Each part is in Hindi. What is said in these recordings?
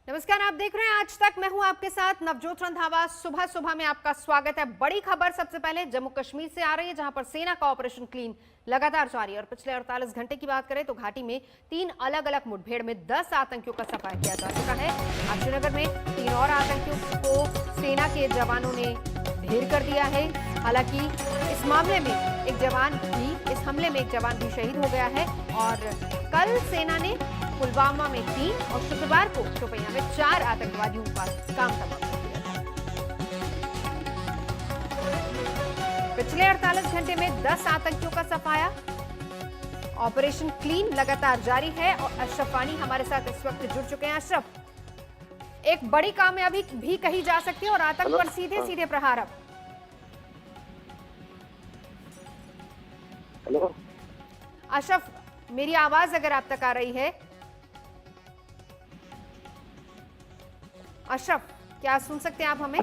नमस्कार, आप देख रहे हैं आज तक। मैं हूं आपके साथ नवजोत रंधावा। सुबह सुबह में आपका स्वागत है। बड़ी खबर सबसे पहले जम्मू कश्मीर से आ रही है, जहां पर सेना का ऑपरेशन क्लीन लगातार जारी है। और पिछले 48 घंटे की बात करें तो घाटी में 3 अलग अलग मुठभेड़ में 10 आतंकियों का सफाया किया जा चुका है। आज श्रीनगर में 3 और आतंकियों को सेना के जवानों ने ढेर कर दिया है। हालांकि इस हमले में एक जवान भी शहीद हो गया है। और कल सेना ने पुलवामा में 3 और शुक्रवार को शोपियां में 4 आतंकवादियों का काम तमाम कर दिया था। पिछले 48 घंटे में 10 आतंकियों का सफाया। ऑपरेशन क्लीन लगातार जारी है। और अशरफ वानी हमारे साथ इस वक्त जुड़ चुके हैं। अशरफ, एक बड़ी कामयाबी भी कही जा सकती है और आतंक पर सीधे सीधे प्रहार। अब हेलो अशरफ, मेरी आवाज अगर आप तक आ रही है। अशरफ, क्या सुन सकते हैं आप हमें?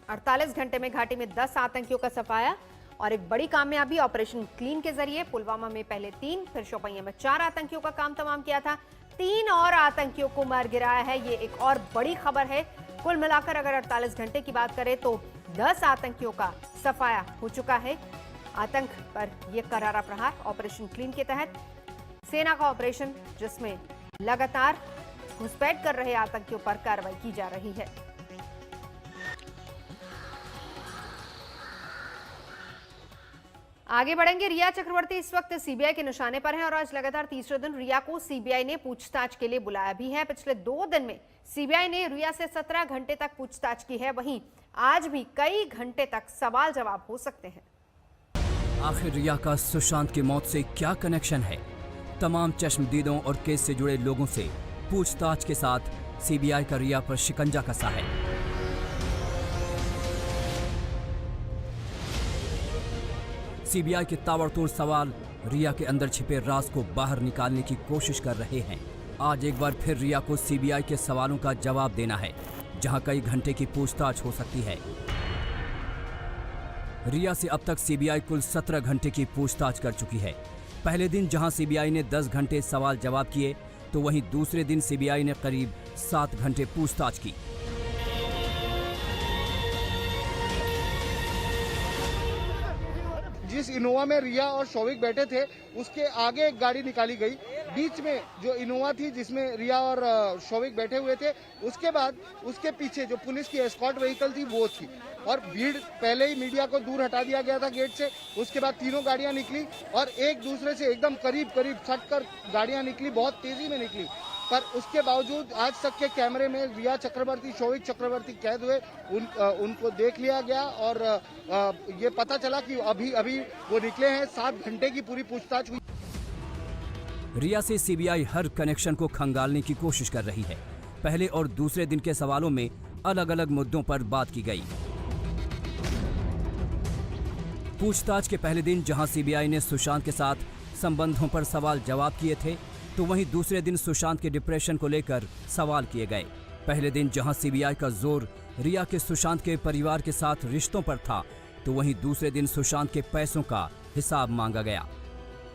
48 घंटे में घाटी में 10 आतंकियों का सफाया और एक बड़ी कामयाबी ऑपरेशन क्लीन के जरिए। पुलवामा में पहले 3, फिर शोपियां में 4 आतंकियों का काम तमाम किया था। 3 और आतंकियों को मार गिराया है। ये एक और बड़ी खबर है। कुल मिलाकर अगर 48 घंटे की बात करें तो 10 आतंकियों का सफाया हो चुका है। आतंक पर यह करारा प्रहार ऑपरेशन क्लीन के तहत सेना का ऑपरेशन, जिसमें लगातार घुसपैठ कर रहे आतंकियों पर कार्रवाई की जा रही है। आगे बढ़ेंगे। रिया चक्रवर्ती इस वक्त सीबीआई के निशाने पर हैं और आज लगातार तीसरे दिन रिया को सीबीआई ने पूछताछ के लिए बुलाया भी है। पिछले 2 दिन में सीबीआई ने रिया से 17 घंटे तक पूछताछ की है। वहीं आज भी कई घंटे तक सवाल जवाब हो सकते हैं। आखिर रिया का सुशांत की मौत से क्या कनेक्शन है? तमाम चश्मदीदों और केस से जुड़े लोगों से पूछताछ के साथ सीबीआई का रिया पर शिकंजा कसा है। सीबीआई के ताबड़तोड़ सवाल रिया के अंदर छिपे राज को बाहर निकालने की कोशिश कर रहे हैं। आज एक बार फिर रिया को सीबीआई के सवालों का जवाब देना है, जहां कई घंटे की पूछताछ हो सकती है। रिया से अब तक सीबीआई कुल 17 घंटे की पूछताछ कर चुकी है। पहले दिन जहां सीबीआई ने 10 घंटे सवाल जवाब किए, तो वहीं दूसरे दिन सीबीआई ने करीब 7 घंटे पूछताछ की। जिस इनोवा में रिया और शौविक बैठे थे, उसके आगे एक गाड़ी निकाली गई। बीच में जो इनोवा थी जिसमें रिया और शौविक बैठे हुए थे, उसके बाद उसके पीछे जो पुलिस की एस्कॉर्ट व्हीकल थी वो थी। और भीड़ पहले ही मीडिया को दूर हटा दिया गया था गेट से। उसके बाद तीनों गाड़ियां निकली और एक दूसरे से एकदम करीब सट कर गाड़ियां निकली, बहुत तेजी में निकली। पर उसके बावजूद आज तक के कैमरे में रिया चक्रवर्ती, शौविक चक्रवर्ती कैद हुए। उनको देख लिया गया और ये पता चला कि अभी वो निकले हैं। 7 घंटे की पूरी पूछताछ हुई। रिया से सीबीआई हर कनेक्शन को खंगालने की कोशिश कर रही है। पहले और दूसरे दिन के सवालों में अलग अलग मुद्दों पर बात की गई। पूछताछ के पहले दिन जहां सीबीआई ने सुशांत के साथ संबंधों पर सवाल जवाब किए थे, तो वहीं दूसरे दिन सुशांत के डिप्रेशन को लेकर सवाल किए गए। पहले दिन जहां सीबीआई का जोर रिया के सुशांत के परिवार के साथ रिश्तों पर था, तो वहीं दूसरे दिन सुशांत के पैसों का हिसाब मांगा गया।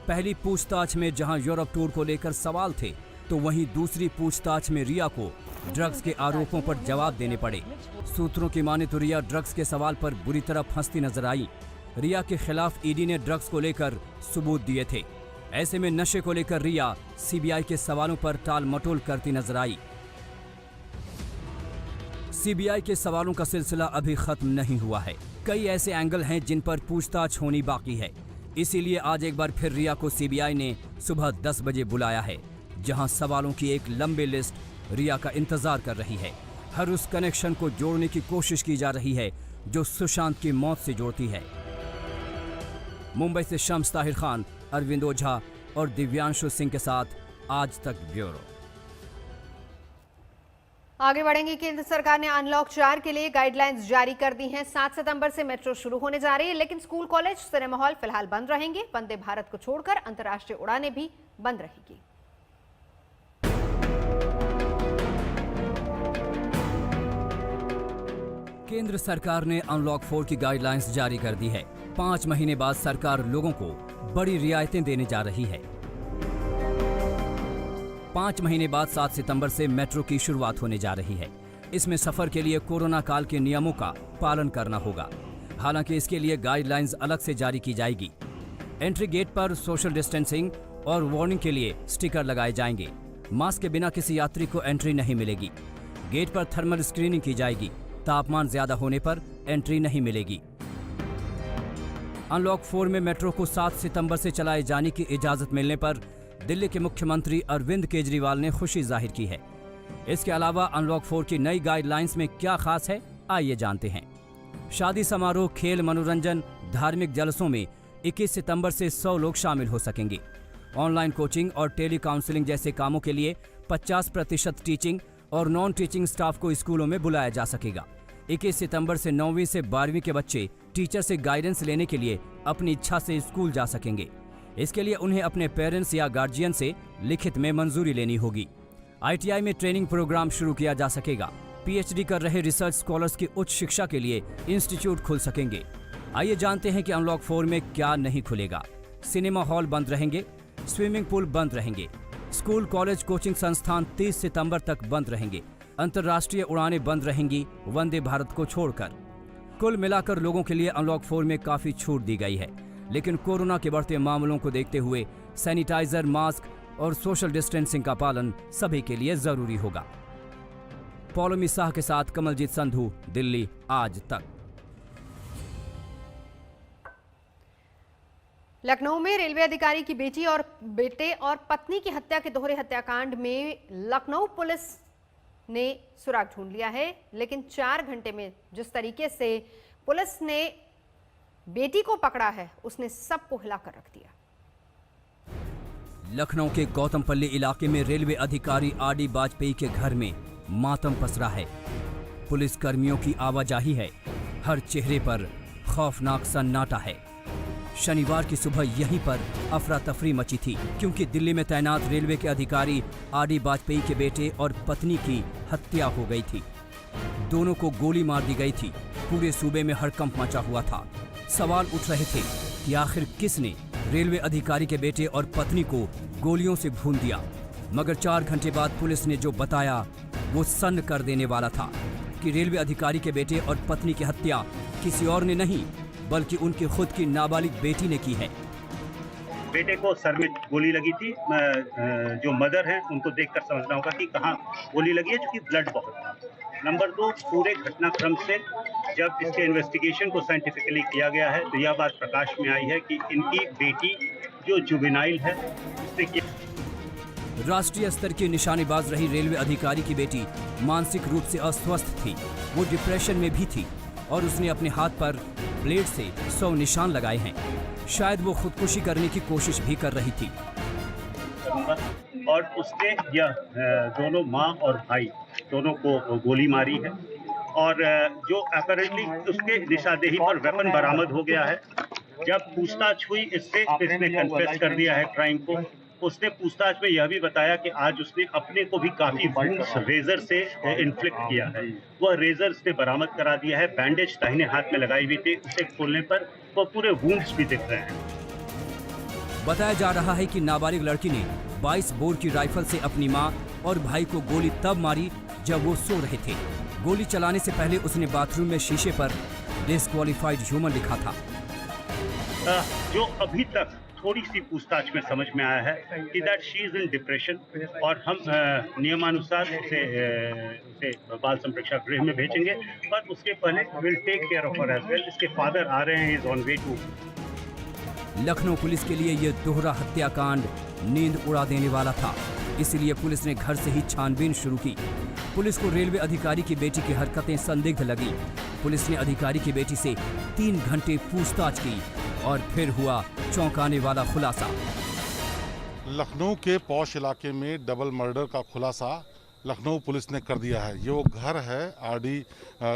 पहली पूछताछ में जहां यूरोप टूर को लेकर सवाल थे, तो वहीं दूसरी पूछताछ में रिया को ड्रग्स के आरोपों पर जवाब देने पड़े। सूत्रों की माने तो रिया ड्रग्स के सवाल पर बुरी तरह फंसती नजर आई। रिया के खिलाफ ईडी ने ड्रग्स को लेकर सबूत दिए थे। ऐसे में नशे को लेकर रिया सीबीआई के सवालों पर टाल मटोल करती नजर आई। सीबीआई के सवालों का सिलसिला अभी खत्म नहीं हुआ है। कई ऐसे एंगल हैं जिन पर पूछताछ होनी बाकी है। इसीलिए आज एक बार फिर रिया को सीबीआई ने सुबह 10 बजे बुलाया है, जहां सवालों की एक लंबी लिस्ट रिया का इंतजार कर रही है। हर उस कनेक्शन को जोड़ने की कोशिश की जा रही है जो सुशांत की मौत से जोड़ती है। मुंबई से शम्स ताहिर खान, अरविंद ओझा और दिव्यांशु सिंह के साथ आज तक ब्यूरो। आगे बढ़ेंगे। केंद्र सरकार ने अनलॉक 4 के लिए गाइडलाइंस जारी कर दी हैं। 7 सितंबर से मेट्रो शुरू होने जा रही है, लेकिन स्कूल, कॉलेज, सिनेमा हॉल फिलहाल बंद रहेंगे। वंदे भारत को छोड़कर अंतर्राष्ट्रीय उड़ानें भी बंद रहेगी। केंद्र सरकार ने अनलॉक 4 की गाइडलाइंस जारी कर दी है। 5 महीने बाद सरकार लोगों को बड़ी रियायतें देने जा रही है। 5 महीने बाद 7 सितंबर से मेट्रो की शुरुआत होने जा रही है। इसमें सफर के लिए कोरोना काल के नियमों का पालन करना होगा। हालांकि इसके लिए गाइडलाइंस अलग से जारी की जाएगी। एंट्री गेट पर सोशल डिस्टेंसिंग और वार्निंग के लिए स्टिकर लगाए जाएंगे। मास्क के बिना किसी यात्री को एंट्री नहीं मिलेगी। गेट पर थर्मल स्क्रीनिंग की जाएगी। तापमान ज्यादा होने पर एंट्री नहीं मिलेगी। अनलॉक 4 में मेट्रो को 7 सितंबर से चलाए जाने की इजाजत मिलने पर दिल्ली के मुख्यमंत्री अरविंद केजरीवाल ने खुशी जाहिर की है। इसके अलावा अनलॉक 4 की नई गाइडलाइंस में क्या खास है, आइए जानते हैं। शादी समारोह, खेल, मनोरंजन, धार्मिक जलसों में 21 सितंबर से 100 लोग शामिल हो सकेंगे। ऑनलाइन कोचिंग और टेली काउंसलिंग जैसे कामों के लिए 50% टीचिंग और नॉन टीचिंग स्टाफ को स्कूलों में बुलाया जा सकेगा। 21 सितंबर से 9वीं से 12वीं के बच्चे टीचर से गाइडेंस लेने के लिए अपनी इच्छा से स्कूल जा सकेंगे। इसके लिए उन्हें अपने पेरेंट्स या गार्जियन से लिखित में मंजूरी लेनी होगी। ITI में ट्रेनिंग प्रोग्राम शुरू किया जा सकेगा। PhD कर रहे रिसर्च स्कॉलर्स की उच्च शिक्षा के लिए इंस्टीट्यूट खुल सकेंगे। आइए जानते हैं कि अनलॉक 4 में क्या नहीं खुलेगा। सिनेमा हॉल बंद रहेंगे, स्विमिंग पूल बंद रहेंगे, स्कूल, कॉलेज, कोचिंग संस्थान 30 सितंबर तक बंद रहेंगे। अंतर्राष्ट्रीय उड़ानें बंद रहेंगी, वंदे भारत को छोड़कर। कुल मिलाकर लोगों के लिए अनलॉक 4 में काफी छूट दी गई है, लेकिन कोरोना के बढ़ते मामलों को देखते हुए सैनिटाइजर, मास्क और सोशल डिस्टेंसिंग का पालन सभी के लिए जरूरी होगा। पौलमी शाह के साथ कमलजीत संधू, दिल्ली आज तक। लखनऊ में रेलवे अधिकारी की बेटी और बेटे और पत्नी की हत्या के दोहरे हत्याकांड में लखनऊ पुलिस ने सुराग ढूंढ लिया है, लेकिन 4 घंटे में जिस तरीके से पुलिस ने बेटी को पकड़ा है, उसने सबको हिलाकर रख दिया। लखनऊ के गौतमपल्ली इलाके में रेलवे अधिकारी RD वाजपेयी के घर में मातम पसरा है। पुलिस कर्मियों की आवाजाही है, हर चेहरे पर खौफनाक सन्नाटा है। शनिवार की सुबह यहीं पर अफरा तफरी मची थी, क्योंकि दिल्ली में तैनात रेलवे के अधिकारी RD वाजपेयी के बेटे और पत्नी की हत्या हो गई थी। दोनों को गोली मार दी गई थी। पूरे सूबे में हड़कंप मचा हुआ था। सवाल उठ रहे थे कि आखिर किसने रेलवे अधिकारी के बेटे और पत्नी को गोलियों से भून दिया। मगर 4 घंटे बाद पुलिस ने जो बताया वो सन्न कर देने वाला था कि रेलवे अधिकारी के बेटे और पत्नी की हत्या किसी और ने नहीं, बल्कि उनकी खुद की नाबालिग बेटी ने की है। बेटे को सर में गोली लगी थी। जो मदर हैं उनको देखकर समझना होगा कि कहाँ गोली लगी है, क्योंकि ब्लड बहुत था। नंबर 2, पूरे घटनाक्रम से जब इसके इन्वेस्टिगेशन को साइंटिफिकली किया गया है तो यह बात प्रकाश में आई है कि इनकी बेटी जो जुवेनाइल है उसने राष्ट्रीय स्तर की निशानेबाज रही रेलवे अधिकारी की बेटी मानसिक रूप से अस्वस्थ थी। वो डिप्रेशन में भी थी और उसने अपने हाथ पर ब्लेड से 100 निशान लगाए हैं। शायद वो खुदकुशी करने की कोशिश भी कर रही थी। और उसने यह दोनों माँ और भाई दोनों को गोली मारी है और जो अपैरेंटली उसके निशानदेही पर वेपन बरामद हो गया है। जब पूछताछ हुई इससे, इसने कन्फेस कर दिया है क्राइम को। उसने पूछताछ में यह भी बताया कि आज उसने अपने को भी काफी वुंड्स रेजर से इन्फ्लिक्ट किया है। वह रेजर उसने बरामद करा दिया है। बैंडेज दाहिने हाथ में लगाई हुई थी, उसे खोलने पर वो पूरे वुंड्स भी दिख रहे हैं। बताया जा रहा है कि नाबालिग लड़की ने 22 बोर की राइफल से अपनी मां और भाई को गोली तब मारी जब वो सो रहे थे। गोली चलाने से पहले उसने बाथरूम में शीशे पर डिस्क्वालिफाइड ह्यूमन लिखा था। जो अभी तक थोड़ी सी पूछताछ में समझ में आया है कि that she is in depression और हम नियमानुसार उसे बाल संप्रेक्षण गृह में भेजेंगे, पर उसके पहले will take care of her as well. इसके फादर आ रहे हैं, is on way to. Lucknow police के लिए यह दोहरा हत्याकांड नींद उड़ा देने वाला था, इसलिए पुलिस ने घर से ही छानबीन शुरू की। पुलिस को रेलवे अधिकारी की बेटी की हरकतें संदिग्ध लगी। पुलिस ने अधिकारी की बेटी से 3 घंटे पूछताछ की और फिर हुआ चौंकाने वाला खुलासा। लखनऊ के पौश इलाके में डबल मर्डर का खुलासा लखनऊ पुलिस ने कर दिया है। ये वो घर है RD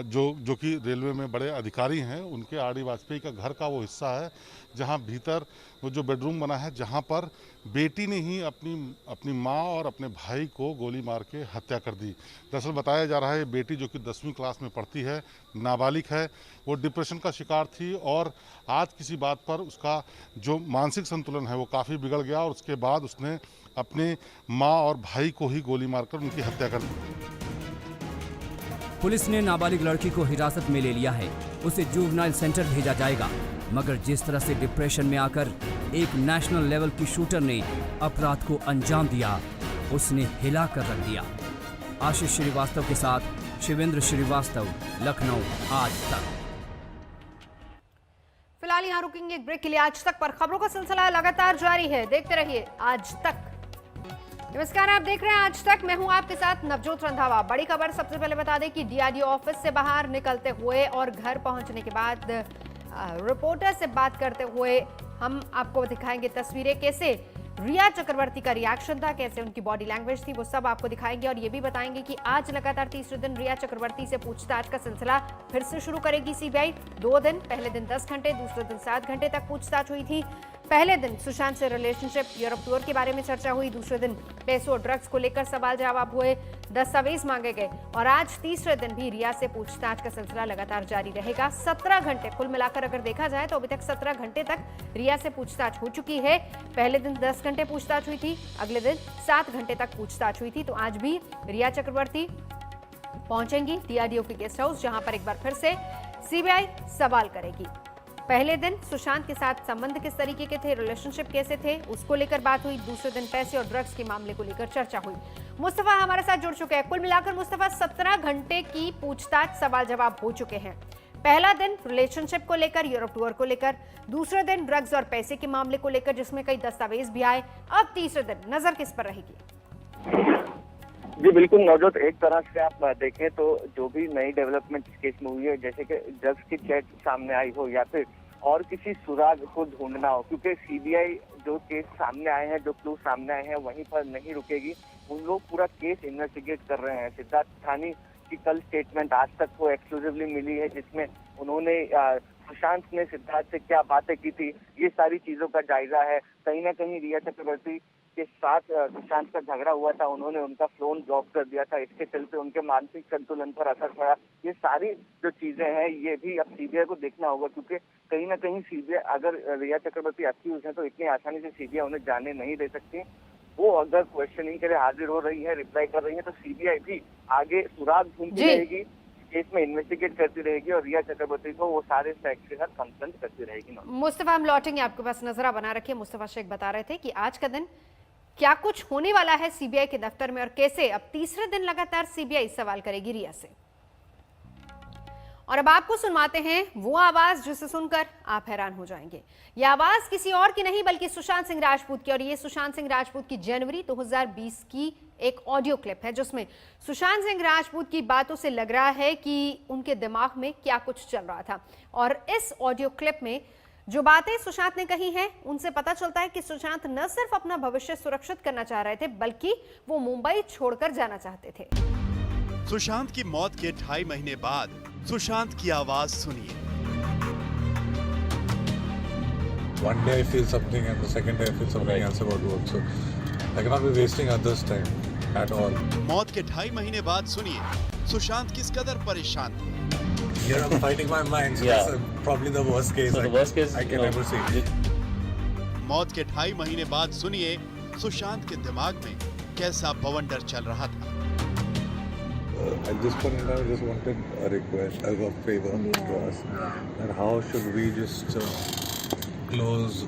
जो कि रेलवे में बड़े अधिकारी हैं, उनके RD वाजपेयी का घर का वो हिस्सा है जहां भीतर वो जो बेडरूम बना है, जहां पर बेटी ने ही अपनी माँ और अपने भाई को गोली मार के हत्या कर दी। दरअसल बताया जा रहा है बेटी जो कि 10वीं क्लास में पढ़ती है, नाबालिग है, वो डिप्रेशन का शिकार थी और आज किसी बात पर उसका जो मानसिक संतुलन है वो काफ़ी बिगड़ गया और उसके बाद उसने अपने माँ और भाई को ही गोली मारकर उनकी हत्या कर दी। पुलिस ने नाबालिग लड़की को हिरासत में ले लिया है, उसे जुवेनाइल सेंटर भेजा जाएगा। मगर जिस तरह से डिप्रेशन में आकर एक नेशनल लेवल की शूटर ने अपराध को अंजाम दिया, उसने हिला कर रख दिया। आशीष श्रीवास्तव के साथ शिवेंद्र श्रीवास्तव, लखनऊ, आज तक। फिलहाल यहाँ रुकेंगे एक ब्रेक के लिए। आज तक पर खबरों का सिलसिला लगातार जारी है, देखते रहिए आज तक। नमस्कार, आप देख रहे हैं आज तक, मैं हूं आपके साथ नवजोत रंधावा। बड़ी खबर सबसे पहले बता दें कि डीआरडीओ ऑफिस से बाहर निकलते हुए और घर पहुंचने के बाद रिपोर्टर से बात करते हुए हम आपको दिखाएंगे तस्वीरें, कैसे रिया चक्रवर्ती का रिएक्शन था, कैसे उनकी बॉडी लैंग्वेज थी, वो सब आपको दिखाएंगे। और ये भी बताएंगे कि आज लगातार तीसरे दिन रिया चक्रवर्ती से पूछताछ का सिलसिला फिर से शुरू करेगी सीबीआई। 2 दिन, पहले दिन 10 घंटे, दूसरे दिन 7 घंटे तक पूछताछ हुई थी। पहले दिन सुशांत से रिलेशनशिप, यूरोप टूर के बारे में चर्चा हुई। दूसरे दिन पैसों और ड्रग्स को लेकर सवाल जवाब हुए, दस्तावेज मांगे गए। और आज तीसरे दिन भी रिया से पूछताछ का सिलसिला लगातार जारी रहेगा। 17 घंटे कुल मिलाकर अगर देखा जाए तो अभी तक 17 घंटे तक रिया से पूछताछ हो चुकी है। पहले दिन 10 घंटे पूछताछ हुई थी, अगले दिन 7 घंटे तक पूछताछ हुई थी। तो आज भी रिया चक्रवर्ती पहुंचेंगी डीआरडीओ के गेस्ट हाउस, जहां पर एक बार फिर से सीबीआई सवाल करेगी। पहले दिन सुशांत के साथ संबंध किस तरीके के थे, रिलेशनशिप कैसे थे, उसको लेकर बात हुई। दूसरे दिन पैसे और ड्रग्स के मामले को लेकर चर्चा हुई। मुस्तफा हमारे साथ जुड़ चुके हैं। कुल मिलाकर मुस्तफा 17 घंटे की पूछताछ, सवाल जवाब हो चुके हैं। पहला दिन रिलेशनशिप को लेकर, यूरोप टूर को लेकर, दूसरे दिन ड्रग्स और पैसे के मामले को लेकर जिसमें कई दस्तावेज भी आए। अब तीसरे दिन नजर किस पर रहेगी? जी बिल्कुल नवजोत, एक तरह से आप देखें तो जो भी नई डेवलपमेंट इस केस में हुई है, जैसे कि ड्रग्स की चैट सामने आई हो या फिर और किसी सुराग को ढूंढना हो, क्योंकि सीबीआई जो केस सामने आए हैं, जो क्लू सामने आए हैं, वहीं पर नहीं रुकेगी। उन लोग पूरा केस इन्वेस्टिगेट कर रहे हैं। सिद्धार्थ थानी की कल स्टेटमेंट आज तक को एक्सक्लूसिवली मिली है, जिसमें उन्होंने सुशांत ने सिद्धार्थ से क्या बातें की थी, ये सारी चीजों का जायजा है। कहीं ना कहीं रिया चक्रवर्ती के साथ सुशांत का झगड़ा हुआ था, उन्होंने उनका फोन ब्लॉक कर दिया था, इसके चलते उनके मानसिक संतुलन पर असर पड़ा। ये सारी जो चीजें हैं ये भी अब सीबीआई को देखना होगा, क्योंकि कहीं ना कहीं सीबीआई, अगर रिया चक्रवर्ती अक्यूज है तो इतनी आसानी से सीबीआई उन्हें जाने नहीं दे सकती। वो अगर क्वेश्चनिंग के लिए हाजिर हो रही है, रिप्लाई कर रही है, तो सीबीआई भी आगे सुराग ढूंढती रहेगी, केस में इन्वेस्टिगेट करती रहेगी और रिया चक्रवर्ती को वो सारे फैक्ट के साथ कंफ्रंट करती रहेगी। मुस्तफा, हम लौटेंगे आपके पास, नजरा बना रखिए। मुस्तफा शेख बता रहे थे कि आज का दिन क्या कुछ होने वाला है सीबीआई के दफ्तर में और कैसे अब तीसरे दिन लगातार सीबीआई सवाल करेगी रिया से। और अब आपको सुनवाते हैं वो आवाज जिसे सुनकर आप हैरान हो जाएंगे। यह आवाज किसी और की नहीं बल्कि सुशांत सिंह राजपूत की। और ये सुशांत सिंह राजपूत की जनवरी 2020 की एक ऑडियो क्लिप है, जिसमें सुशांत सिंह राजपूत की बातों से लग रहा है कि उनके दिमाग में क्या कुछ चल रहा था। और इस ऑडियो क्लिप में जो बातें सुशांत ने कही हैं, उनसे पता चलता है कि सुशांत न सिर्फ अपना भविष्य सुरक्षित करना चाह रहे थे, बल्कि वो मुंबई छोड़कर जाना चाहते थे। सुशांत की मौत के 2.5 महीने बाद सुशांत की आवाज सुनिए। One day I feel something and the second day I feel something else about work. So I cannot be wasting others' time at all. मौत के 2.5 महीने बाद सुनिए सुशांत किस कदर परेशान थे। Here I'm fighting my mind. So that's probably the worst case. So the worst case I can ever see. मौत के 2.5 महीने बाद सुनिए सुशांत के दिमाग में कैसा बवंडर चल रहा था। At this point in time, I just wanted a request, a favor to us. And how should we just close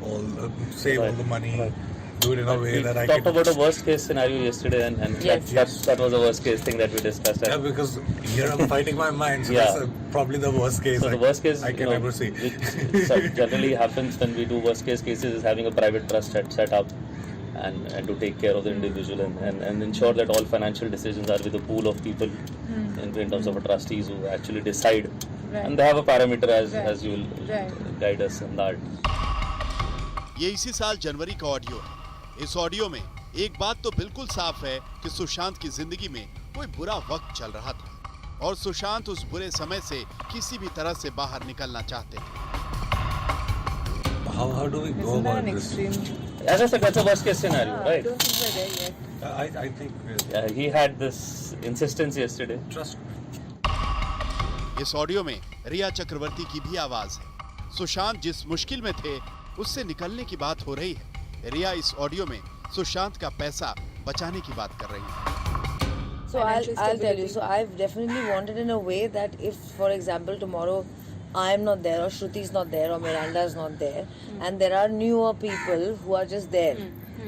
save all the money, do it in a way that I can... We talked about a worst case scenario yesterday and that was the worst case thing that we discussed. Yeah, because here I'm fighting my mind, so that's probably the worst case. So the worst case I can ever see. Which generally happens when we do worst case cases is having a private trust set up and to take care of the individual and ensure that all financial decisions are with a pool of people in terms of a trustees who actually decide. And they have a parameter as you will guide us in that. ये इसी साल जनवरी का ऑडियो है। इस ऑडियो में एक बात तो बिल्कुल साफ है कि सुशांत की जिंदगी में कोई बुरा वक्त चल रहा था और सुशांत उस बुरे समय से किसी भी तरह से बाहर निकलना चाहते थे। How do we go about this? As I said, that's a worst case scenario, right? Don't think we're there yet. I think Yeah, he had this insistence yesterday. trust me. इस ऑडियो में रिया चक्रवर्ती की भी आवाज है। सुशांत जिस मुश्किल में थे उससे निकलने की बात हो रही है। रिया इस ऑडियो में सुशांत का पैसा बचाने की बात कर रही है। So I'll tell you. So I've definitely wanted in a way that if, for example, tomorrow I'm not there or Shruti is not there or Miranda is not there and there are newer people who are just there.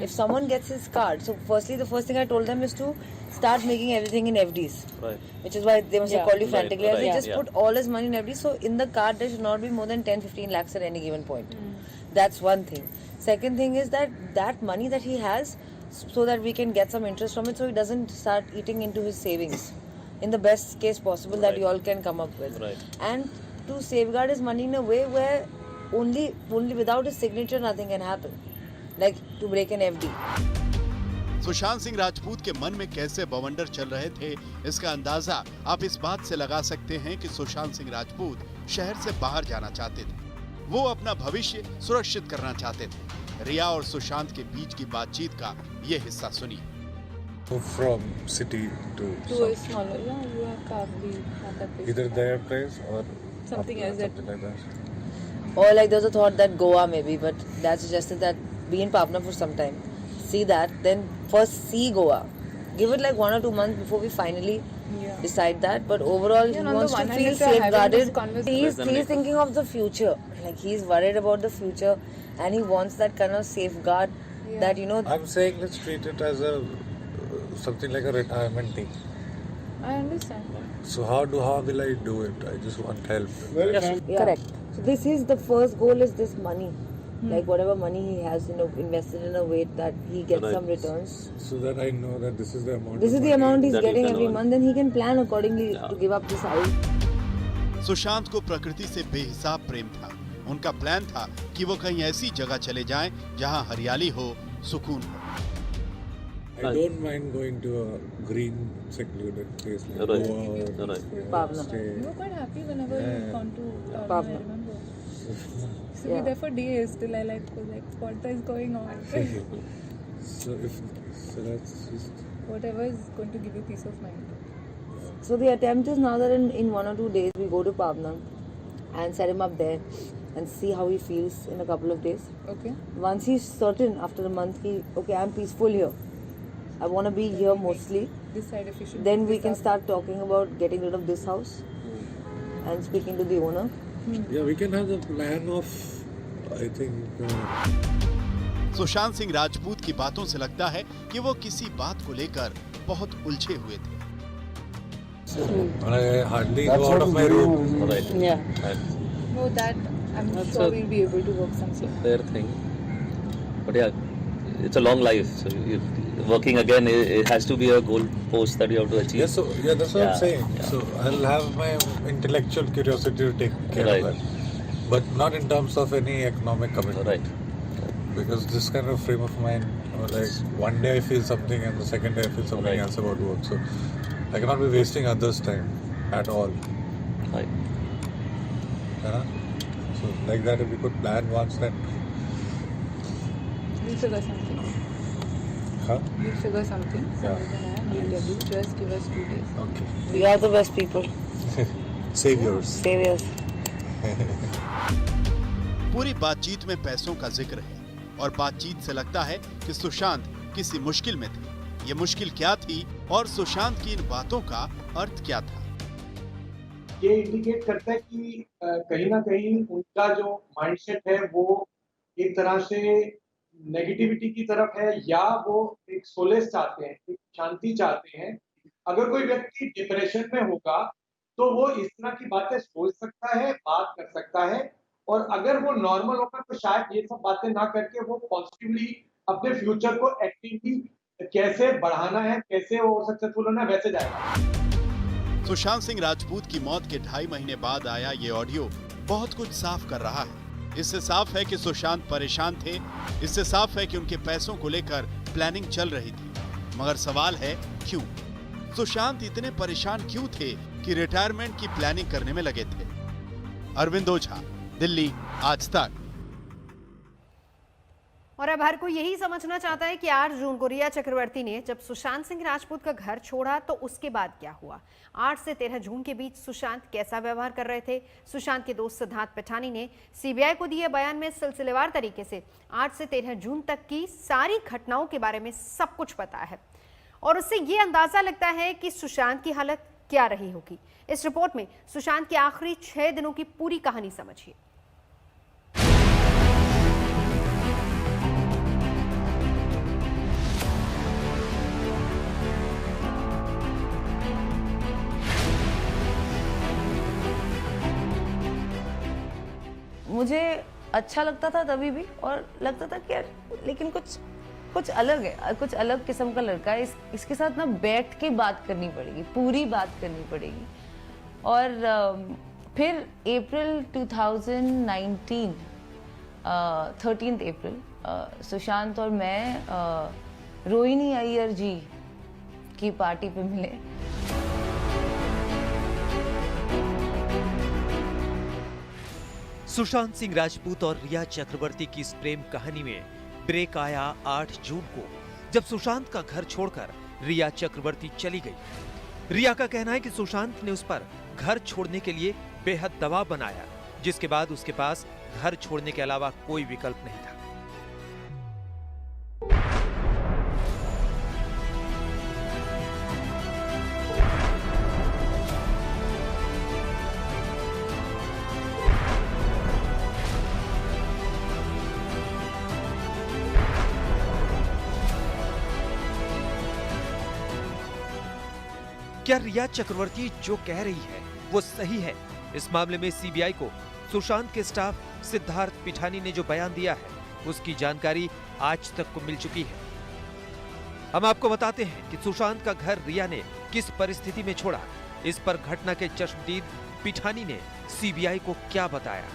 If someone gets his card, so firstly the first thing I told them is to start making everything in FDs. Right. Which is why they must have called you frantically. right, They yeah, just yeah. put all his money in FDs. So in the card there should not be more than 10-15 lakhs at any given point. That's one thing. Second thing is that money that he has, so that we can get some interest from it, so he doesn't start eating into his savings in the best case possible that you all can come up with. Right. And to safeguard his money in a way where only without his signature nothing can happen, like to break an FD. Sushant Singh Rajput के मन में कैसे बवंडर चल रहे थे, इसका अंदाजा आप इस बात से लगा सकते हैं कि सुशांत सिंह राजपूत शहर से बाहर जाना चाहते थे। वो अपना भविष्य सुरक्षित करना चाहते थे। रिया और सुशांत के बीच की बातचीत का ये हिस्सा सुनिए। From city to To a smaller, yeah, you have Kavli at that place. either their place or Something else something like that. Or like there was a thought that Goa maybe, but that suggested that be in Pavna for some time, see that, then first see Goa. Give it like 1 or 2 months before we finally decide that. But overall, he wants to feel safeguarded. He's thinking of the future. Like he's worried about the future, and he wants that kind of safeguard that I'm saying let's treat it as a something like a retirement thing. I understand. So how will I do it? I just want help. Correct. So this is the first goal is this money. Like whatever money he has, invested in a way that he gets some returns. So that I know that this is the amount. This is the amount he's that you getting can every earn. month, then he can plan accordingly to give up this house. Sushant को प्रकृति से बेहिसाब प्रेम था। उनका प्लान था कि वो कहीं ऐसी जगह चले जाएं जहां हरियाली हो, सुकून हो। I don't mind going to a green, secluded place like Right. Goa or Right. Pavna. stay. We're quite happy whenever you've gone to Pavna. I remember. So Yeah. we're there for days till I was like, what is going on? So that's just. Whatever is going to give you peace of mind. So the attempt is now that in 1 or 2 days we go to Pavna and set him up there and see how he feels in a couple of days. Okay. Once he's certain after a month, I'm peaceful here. I want to be here mostly. Decide if you should. Then we pick can up. start talking about getting rid of this house and speaking to the owner. Yeah, we can have the plan of, I think. Sushant Singh Rajput की बातों से लगता है कि वो किसी बात को लेकर बहुत उलझे हुए थे। I hardly go out of my room. Right. Yeah. No, that I'm That's sure a- we'll be able to work something. Fair thing. But yeah, it's a long life. So working again, it has to be a goal post that you have to achieve. That's what Yeah, I'm saying. yeah. So I'll have my intellectual curiosity to take care Right. of that. But not in terms of any economic commitment. Right. Because this kind of frame of mind, like one day I feel something and the second day I feel something Right. else about work. So I cannot be wasting others' time at all. Right. So like that, if we could plan once, then. We'll figure something. Huh? We'll figure something. Yeah. We'll tell you. Just give us 2 days. Okay. We are the best people. Saviors. Saviors. पूरी बातचीत में पैसों का जिक्र है और बातचीत से लगता है कि सुशांत किसी मुश्किल में थे। ये मुश्किल क्या थी और सुशांत की इन बातों का अर्थ क्या था? ये इंडिकेट करता है कि कहीं ना कहीं उनका जो माइंडसेट है वो एक तरह से नेगेटिविटी की तरफ है, या वो एक सोलेस चाहते हैं, एक शांति चाहते हैं। अगर कोई व्यक्ति डिप्रेशन में होगा तो वो इस तरह की बातें सोच सकता है, बात कर सकता है, और अगर वो नॉर्मल होगा तो शायद ये सब बातें ना करके वो पॉजिटिवली अपने फ्यूचर को एक्टिवली कैसे बढ़ाना है, कैसे वो सक्सेसफुल होना है, वैसे जाएगा। सुशांत सिंह राजपूत की मौत के 2.5 महीने बाद आया ये ऑडियो बहुत कुछ साफ कर रहा है। इससे साफ है कि सुशांत परेशान थे, इससे साफ है कि उनके पैसों को लेकर प्लानिंग चल रही थी। मगर सवाल है क्यों? सुशांत इतने परेशान क्यों थे कि रिटायरमेंट की प्लानिंग करने में लगे थे? अरविंद ओझा, दिल्ली, आज तक। और अब हर कोई यही समझना चाहता है कि 8 जून को रिया चक्रवर्ती ने जब सुशांत सिंह राजपूत का घर छोड़ा तो उसके बाद क्या हुआ। 8 से 13 जून के बीच सुशांत कैसा व्यवहार कर रहे थे। सुशांत के दोस्त सिद्धार्थ पिठानी ने सीबीआई को दिए बयान में सिलसिलेवार तरीके से 8 से 13 जून तक की सारी घटनाओं के बारे में सब कुछ पता है और उससे ये अंदाजा लगता है कि सुशांत की हालत क्या रही होगी। इस रिपोर्ट में सुशांत के आखिरी 6 दिनों की पूरी कहानी समझिए। मुझे अच्छा लगता था तभी भी और लगता था कि यार लेकिन कुछ अलग है, कुछ अलग किस्म का लड़का है, इसके साथ ना बैठ के बात करनी पड़ेगी, पूरी बात करनी पड़ेगी। और फिर अप्रैल 2019 13 अप्रैल सुशांत और मैं रोहिणी अय्यर जी की पार्टी पे मिले। सुशांत सिंह राजपूत और रिया चक्रवर्ती की इस प्रेम कहानी में ब्रेक आया 8 जून को, जब सुशांत का घर छोड़कर रिया चक्रवर्ती चली गई। रिया का कहना है कि सुशांत ने उस पर घर छोड़ने के लिए बेहद दबाव बनाया, जिसके बाद उसके पास घर छोड़ने के अलावा कोई विकल्प नहीं था। क्या रिया चक्रवर्ती जो कह रही है वो सही है? इस मामले में सीबीआई को सुशांत के स्टाफ सिद्धार्थ पिठानी ने जो बयान दिया है उसकी जानकारी आज तक को मिल चुकी है। हम आपको बताते हैं कि सुशांत का घर रिया ने किस परिस्थिति में छोड़ा। इस पर घटना के चश्मदीद पिठानी ने सीबीआई को क्या बताया।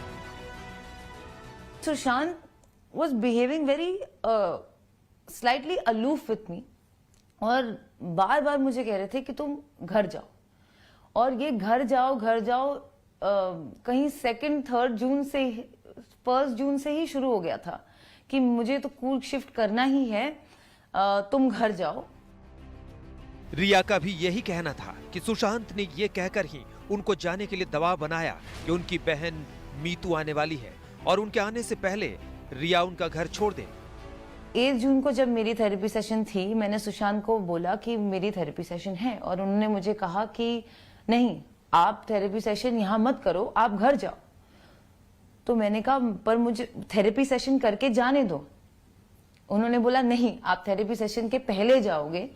Sushant was behaving very slightly aloof with me और बार बार मुझे कह रहे थे कि तुम घर जाओ, और ये घर जाओ कहीं 2nd 3rd जून से 1st जून से ही शुरू हो गया था कि मुझे तो कूल शिफ्ट करना ही है, तुम घर जाओ। रिया का भी यही कहना था कि सुशांत ने ये कहकर ही उनको जाने के लिए दबाव बनाया कि उनकी बहन मीतू आने वाली है और उनके आने से पहले रिया उनका घर छोड़ दे। 8 जून को जब मेरी थेरेपी सेशन थी, मैंने सुशांत को बोला कि मेरी थेरेपी सेशन है और उन्होंने मुझे कहा कि नहीं, आप थेरेपी सेशन यहाँ मत करो, आप घर जाओ। तो मैंने कहा पर मुझे थेरेपी सेशन करके जाने दो। उन्होंने बोला नहीं, आप थेरेपी सेशन के पहले जाओगे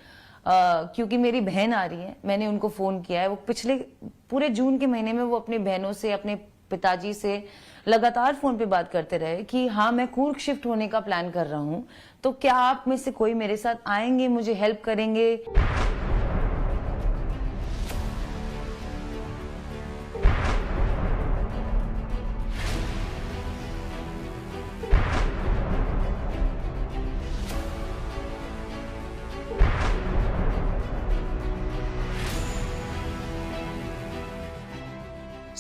क्योंकि मेरी बहन आ रही है। मैंने उनको फोन किया है, वो पिछले पूरे जून के महीने में वो अपनी बहनों से, अपने पिताजी से लगातार फोन पे बात करते रहे कि हाँ मैं कूर्ग शिफ्ट होने का प्लान कर रहा हूँ, तो क्या आप में से कोई मेरे साथ आएंगे, मुझे हेल्प करेंगे।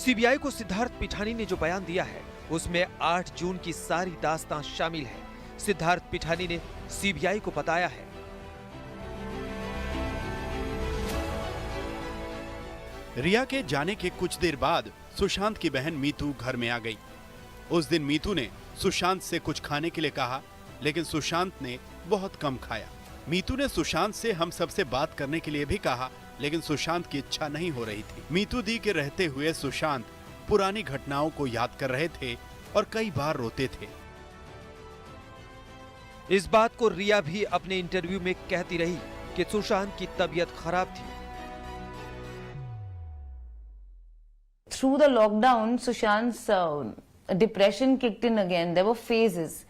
सीबीआई को सिद्धार्थ पिठानी ने जो बयान दिया है उसमें 8 जून की सारी दास्तां शामिल है। सिद्धार्थ पिठानी ने सीबीआई को बताया है, रिया के जाने के कुछ देर बाद सुशांत की बहन मीतू घर में आ गई। उस दिन मीतू ने सुशांत से कुछ खाने के लिए कहा, लेकिन सुशांत ने बहुत कम खाया। मीतू ने सुशांत से हम सबसे बात करने के लिए भी कहा, लेकिन सुशांत की इच्छा नहीं हो रही थी। मीतू दी के रहते हुए सुशांत पुरानी घटनाओं को याद कर रहे थे और कई बार रोते थे। इस बात को रिया भी अपने इंटरव्यू में कहती रही कि सुशांत की तबीयत खराब थी। Through the lockdown, Sushant's depression kicked in again. There were phases.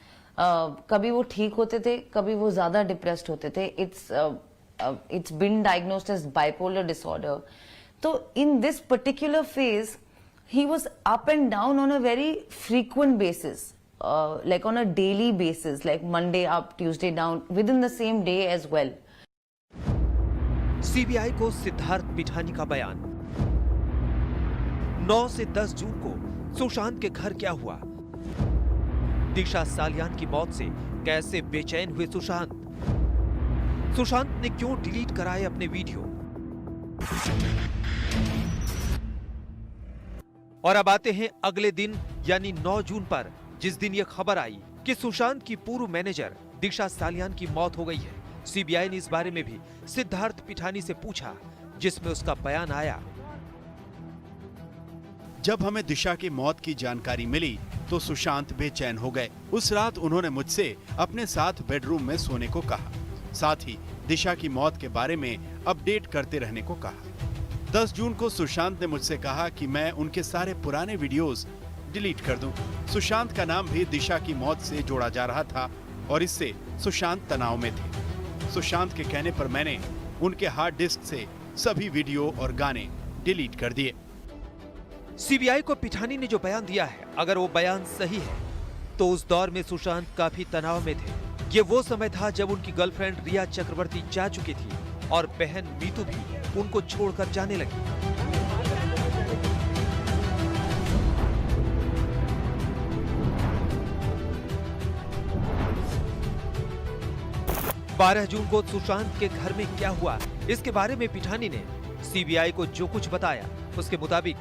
कभी वो ठीक होते थे, कभी वो ज्यादा डिप्रेस्ड होते थे। It's been diagnosed as bipolar disorder. So in this particular phase, he was up and down on a very frequent basis, like on a daily basis, like Monday up, Tuesday down, within the same day as well. CBI को सिद्धार्थ पिठानी का बयान। 9 से 10 जून को सुशांत के घर क्या हुआ? दिशा सालियान की मौत से कैसे बेचैन हुए सुशांत? सुशांत ने क्यों डिलीट कराए अपने वीडियो? और अब आते हैं अगले दिन यानी 9 जून पर, जिस दिन यह खबर आई कि सुशांत की पूर्व मैनेजर दिशा सालियान की मौत हो गई है। सीबीआई ने इस बारे में भी सिद्धार्थ पिठानी से पूछा, जिसमें उसका बयान आया। जब हमें दिशा की मौत की जानकारी मिली तो सुशांत बेचैन हो गए। उस रात उन्होंने मुझसे अपने साथ बेडरूम में सोने को कहा, साथ ही दिशा की मौत के बारे में अपडेट करते रहने को कहा। 10 जून को सुशांत ने मुझसे कहा कि मैं उनके सारे पुराने वीडियोस डिलीट कर दूं। सुशांत का नाम भी दिशा की मौत से जोड़ा जा रहा था और इससे सुशांत तनाव में थे। सुशांत के कहने पर मैंने उनके हार्ड डिस्क से सभी वीडियो और गाने डिलीट कर दिए। सीबीआई को पिठानी ने जो बयान दिया है, अगर वो बयान सही है तो उस दौर में सुशांत काफी तनाव में थे। ये वो समय था जब उनकी गर्लफ्रेंड रिया चक्रवर्ती जा चुकी थी और बहन मीतू भी उनको छोड़कर जाने लगी। बारह जून को सुशांत के घर में क्या हुआ, इसके बारे में पिठानी ने सीबीआई को जो कुछ बताया, उसके मुताबिक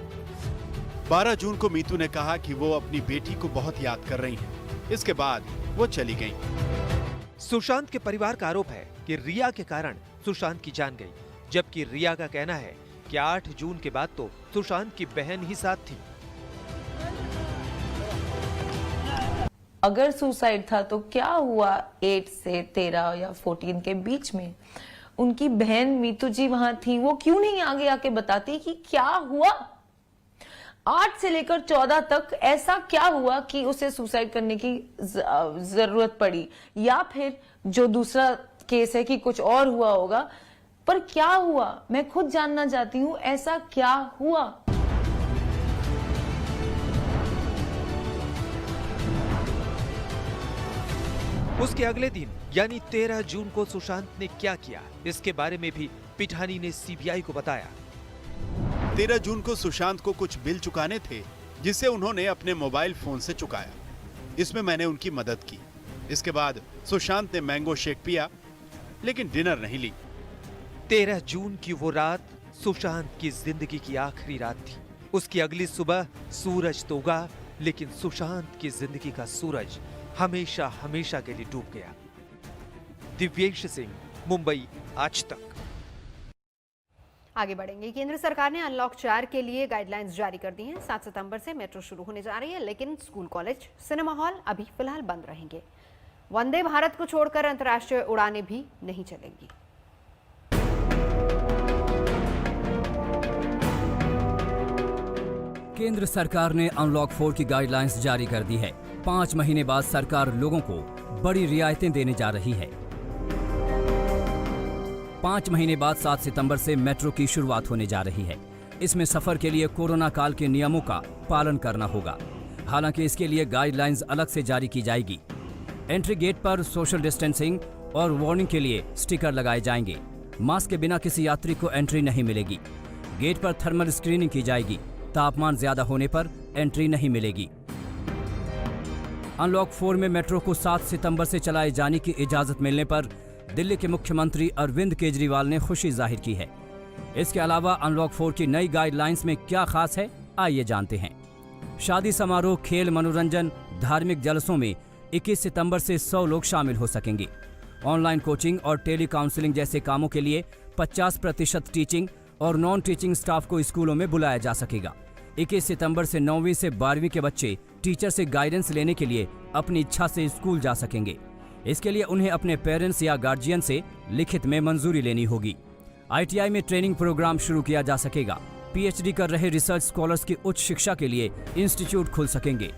12 जून को मीतू ने कहा कि वो अपनी बेटी को बहुत याद कर रही हैं। इसके बाद वो चली गईं। सुशांत के परिवार का आरोप है कि रिया के कारण सुशांत की जान गई, जबकि रिया का कहना है कि 8 जून के बाद तो सुशांत की बहन ही साथ थी। अगर सुसाइड था तो क्या हुआ 8 से 13 या 14 के बीच में? उनकी बहन मीतू जी वहां थी, वो क्यों नहीं आगे आके बताती कि क्या हुआ? 8 से लेकर 14 तक ऐसा क्या हुआ कि उसे सुसाइड करने की जरूरत पड़ी, या फिर जो दूसरा केस है कि कुछ और हुआ होगा, पर क्या हुआ मैं खुद जानना चाहती हूँ, ऐसा क्या हुआ? उसके अगले दिन यानी 13 जून को सुशांत ने क्या किया, इसके बारे में भी पिठानी ने सीबीआई को बताया। 13 जून को सुशांत को कुछ बिल चुकाने थे, जिसे उन्होंने अपने मोबाइल फोन से चुकाया। इसमें मैंने उनकी मदद की। इसके बाद सुशांत ने मैंगो शेक पिया, लेकिन डिनर नहीं ली। 13 जून की वो रात सुशांत की जिंदगी की आखिरी रात थी। उसकी अगली सुबह सूरज तो उगा, लेकिन सुशांत की जिंदगी का सूरज हमेशा हमेशा के लिए डूब गया। दिव्येश सिंह, मुंबई, आज तक। आगे बढ़ेंगे। केंद्र सरकार ने अनलॉक 4 के लिए गाइडलाइंस जारी कर दी हैं। 7 सितंबर से मेट्रो शुरू होने जा रही है, लेकिन स्कूल, कॉलेज, सिनेमा हॉल अभी फिलहाल बंद रहेंगे। वंदे भारत को छोड़कर अंतर्राष्ट्रीय उड़ानें भी नहीं चलेंगी। केंद्र सरकार ने अनलॉक 4 की गाइडलाइंस जारी कर दी है। 5 महीने बाद सरकार लोगों को बड़ी रियायतें देने जा रही है। 5 महीने बाद 7 सितंबर से मेट्रो की शुरुआत होने जा रही है। इसमें सफर के लिए कोरोना काल के नियमों का पालन करना होगा। हालांकि इसके लिए गाइडलाइंस अलग से जारी की जाएगी। एंट्री गेट पर सोशल डिस्टेंसिंग और वार्निंग के लिए स्टिकर लगाए जाएंगे। मास्क के बिना किसी यात्री को एंट्री नहीं मिलेगी। गेट पर थर्मल स्क्रीनिंग की जाएगी। तापमान ज्यादा होने पर एंट्री नहीं मिलेगी। अनलॉक 4 में मेट्रो को 7 सितंबर से चलाए जाने की इजाजत मिलने पर दिल्ली के मुख्यमंत्री अरविंद केजरीवाल ने खुशी जाहिर की है। इसके अलावा अनलॉक 4 की नई गाइडलाइंस में क्या खास है, आइए जानते हैं। शादी समारोह, खेल, मनोरंजन, धार्मिक जलसों में 21 सितंबर से 100 लोग शामिल हो सकेंगे। ऑनलाइन कोचिंग और टेली काउंसलिंग जैसे कामों के लिए 50% टीचिंग और नॉन टीचिंग स्टाफ को स्कूलों में बुलाया जा सकेगा। 21 सितंबर से 9वीं से 12वीं के बच्चे टीचर से गाइडेंस लेने के लिए अपनी इच्छा से स्कूल जा सकेंगे। इसके लिए उन्हें अपने पेरेंट्स या गार्जियन से लिखित में मंजूरी लेनी होगी। ITI में ट्रेनिंग प्रोग्राम शुरू किया जा सकेगा। PhD कर रहे रिसर्च स्कॉलर्स की उच्च शिक्षा के लिए इंस्टीट्यूट खुल सकेंगे।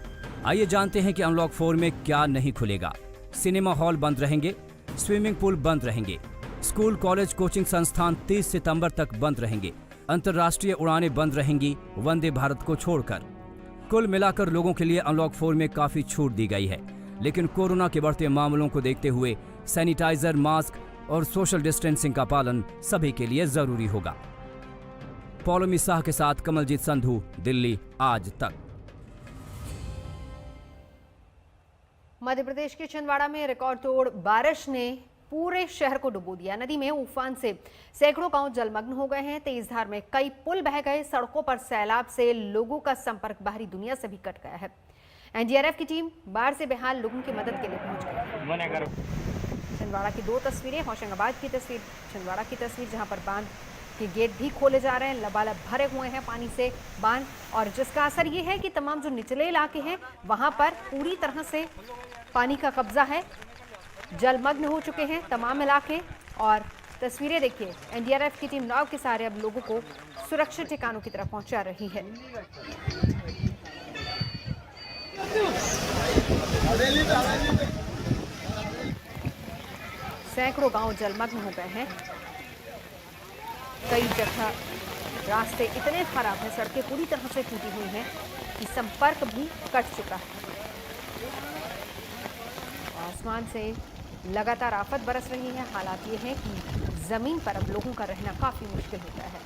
आइए जानते हैं कि अनलॉक 4 में क्या नहीं खुलेगा। सिनेमा हॉल बंद रहेंगे, स्विमिंग पूल बंद रहेंगे, स्कूल, कॉलेज, कोचिंग संस्थान 30 सितंबर तक बंद रहेंगे। अंतर्राष्ट्रीय उड़ानें बंद रहेंगी, वंदे भारत को छोड़कर। कुल मिलाकर लोगों के लिए अनलॉक 4 में काफी छूट दी गई है, लेकिन कोरोना के बढ़ते मामलों को देखते हुए सैनिटाइजर, मास्क और सोशल डिस्टेंसिंग का पालन सभी के लिए जरूरी होगा। पौलमी शाह के साथ कमलजीत संधू, दिल्ली, आज तक। मध्य प्रदेश के छिंदवाड़ा में रिकॉर्ड तोड़ बारिश ने पूरे शहर को डुबो दिया। नदी में उफान से सैकड़ों गांव जलमग्न हो गए हैं। तेज धार में कई पुल बह गए। सड़कों पर सैलाब से लोगों का संपर्क बाहरी दुनिया से भी कट गया है। एनडीआरएफ की टीम बाढ़ से बेहाल लोगों की मदद के लिए पहुंच गई है। छिंदवाड़ा की दो तस्वीरें, होशंगाबाद की तस्वीर, छिंदवाड़ा की तस्वीर, जहां पर बांध के गेट भी खोले जा रहे हैं। लबालब भरे हुए हैं पानी से बांध, और जिसका असर ये है कि तमाम जो निचले इलाके हैं वहां पर पूरी तरह से पानी का कब्जा है। जलमग्न हो चुके हैं तमाम इलाके। और तस्वीरें देखिए, एनडीआरएफ की टीम नाव के सहारे अब लोगों को सुरक्षित ठिकानों की तरफ पहुंचा रही है। सैकड़ों गांव जलमग्न हो गए हैं। कई जगह रास्ते इतने खराब हैं, सड़कें पूरी तरह से टूटी हुई हैं कि संपर्क भी कट चुका है। आसमान से लगातार आफत बरस रही है। हालात ये है कि जमीन पर अब लोगों का रहना काफी मुश्किल हो गया है।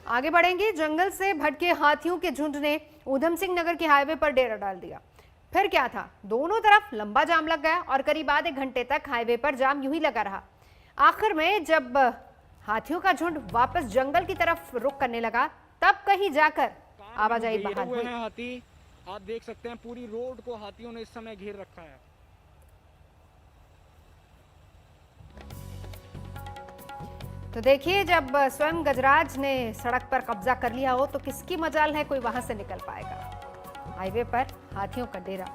आगे बढ़ेंगे। जंगल से भटके हाथियों के झुंड ने ऊधम सिंह नगर के हाईवे पर डेरा डाल दिया। फिर क्या था, दोनों तरफ लंबा जाम लग गया और करीब आधे घंटे तक हाईवे पर जाम यूं ही लगा रहा। आखिर में जब हाथियों का झुंड वापस जंगल की तरफ रुख करने लगा, तब कहीं जाकर आवाजाही बहाल हुई। हाथी आप देख सकते हैं, पूरी रोड को हाथियों ने इस समय घेर रखा है। तो देखिए, जब स्वयं गजराज ने सड़क पर कब्जा कर लिया हो तो किसकी मजाल है कोई वहां से निकल पाएगा। हाईवे पर हाथियों का डेरा।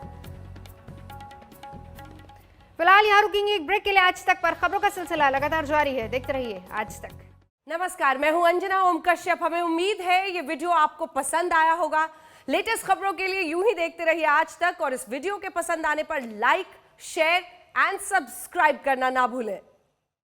फिलहाल यहाँ रुकेंगे एक ब्रेक के लिए। आज तक पर खबरों का सिलसिला लगातार जारी है, देखते रहिए आज तक। नमस्कार, मैं हूं अंजना ओम कश्यप। हमें उम्मीद है ये वीडियो आपको पसंद आया होगा। लेटेस्ट खबरों के लिए यूं ही देखते रहिए आज तक, और इस वीडियो के पसंद आने पर लाइक, शेयर एंड सब्सक्राइब करना ना भूलें।